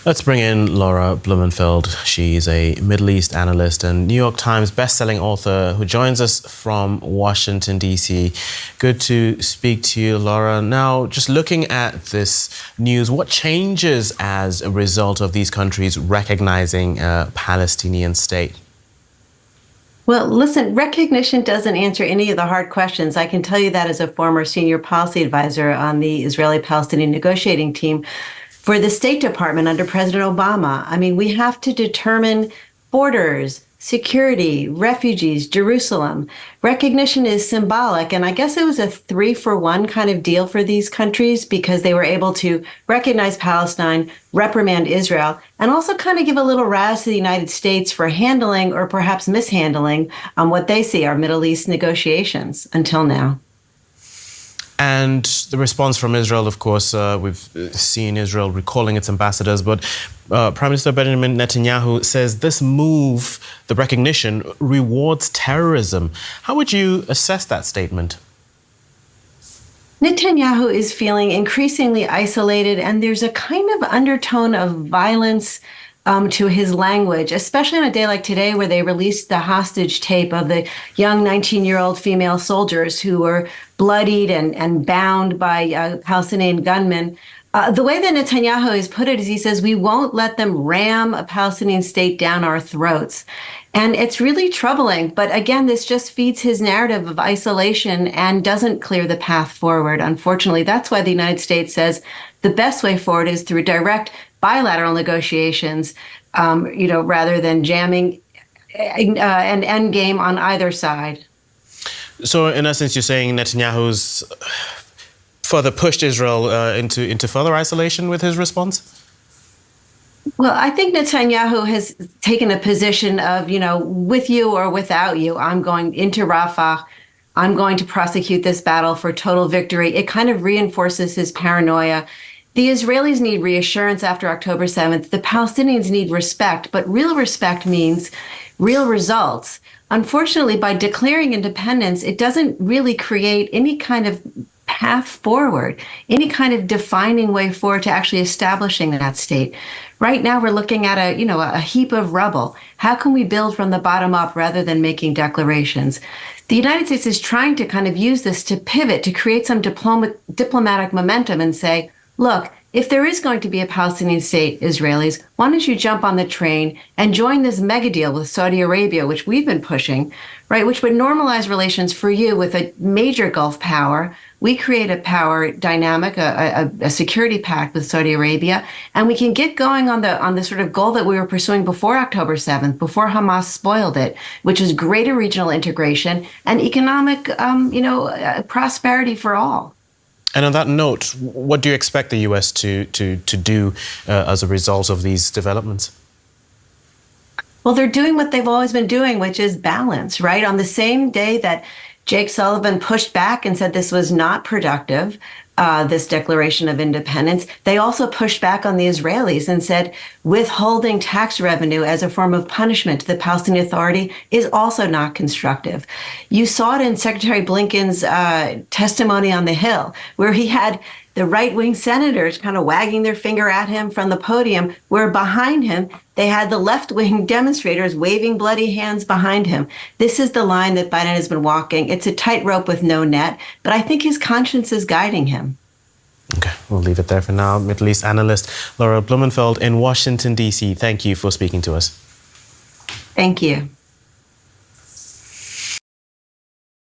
Let's bring in Laura Blumenfeld. She's a Middle East analyst and New York Times bestselling author who joins us from Washington, D.C. Good to speak to you, Laura. Now, just looking at this news, what changes as a result of these countries recognizing a Palestinian state? Well, listen, recognition doesn't answer any of the hard questions. I can tell you that as a former senior policy advisor on the Israeli-Palestinian negotiating team for the State Department under President Obama. I mean, we have to determine borders, security, refugees, Jerusalem. Recognition is symbolic, and I guess it was a 3-for-1 kind of deal for these countries because they were able to recognize Palestine, reprimand Israel, and also kind of give a little razz to the United States for handling or perhaps mishandling what they see are Middle East negotiations until now. And the response from Israel, of course, we've seen Israel recalling its ambassadors, but Prime Minister Benjamin Netanyahu says this move, the recognition, rewards terrorism. How would you assess that statement? Netanyahu is feeling increasingly isolated, and there's a kind of undertone of violence to his language, especially on a day like today where they released the hostage tape of the young 19-year-old female soldiers who were bloodied and bound by Palestinian gunmen. The way that Netanyahu has put it is he says, we won't let them ram a Palestinian state down our throats. And it's really troubling. But again, this just feeds his narrative of isolation and doesn't clear the path forward. Unfortunately, that's why the United States says the best way forward is through direct bilateral negotiations, rather than jamming an end game on either side. So in essence, you're saying Netanyahu's further pushed Israel into further isolation with his response? Well, I think Netanyahu has taken a position of, with you or without you, I'm going into Rafah. I'm going to prosecute this battle for total victory. It kind of reinforces his paranoia. The Israelis need reassurance after October 7th. The Palestinians need respect, but real respect means real results. Unfortunately, by declaring independence, it doesn't really create any kind of path forward, any kind of defining way forward to actually establishing that state. Right now, we're looking at a heap of rubble. How can we build from the bottom up rather than making declarations? The United States is trying to kind of use this to pivot, to create some diplomatic momentum and say, look, if there is going to be a Palestinian state, Israelis, why don't you jump on the train and join this mega deal with Saudi Arabia, which we've been pushing, right, which would normalize relations for you with a major Gulf power. We create a power dynamic, a security pact with Saudi Arabia, and we can get going on the sort of goal that we were pursuing before October 7th, before Hamas spoiled it, which is greater regional integration and economic, prosperity for all. And on that note, what do you expect the U.S. to do as a result of these developments? Well, they're doing what they've always been doing, which is balance, right? On the same day that Jake Sullivan pushed back and said this was not productive, this declaration of independence, they also pushed back on the Israelis and said withholding tax revenue as a form of punishment to the Palestinian Authority is also not constructive. You saw it in Secretary Blinken's testimony on the Hill, where he had the right-wing senators kind of wagging their finger at him from the podium, where behind him, they had the left-wing demonstrators waving bloody hands behind him. This is the line that Biden has been walking. It's a tightrope with no net, but I think his conscience is guiding him. Okay, we'll leave it there for now. Middle East analyst Laura Blumenfeld in Washington, D.C. Thank you for speaking to us. Thank you.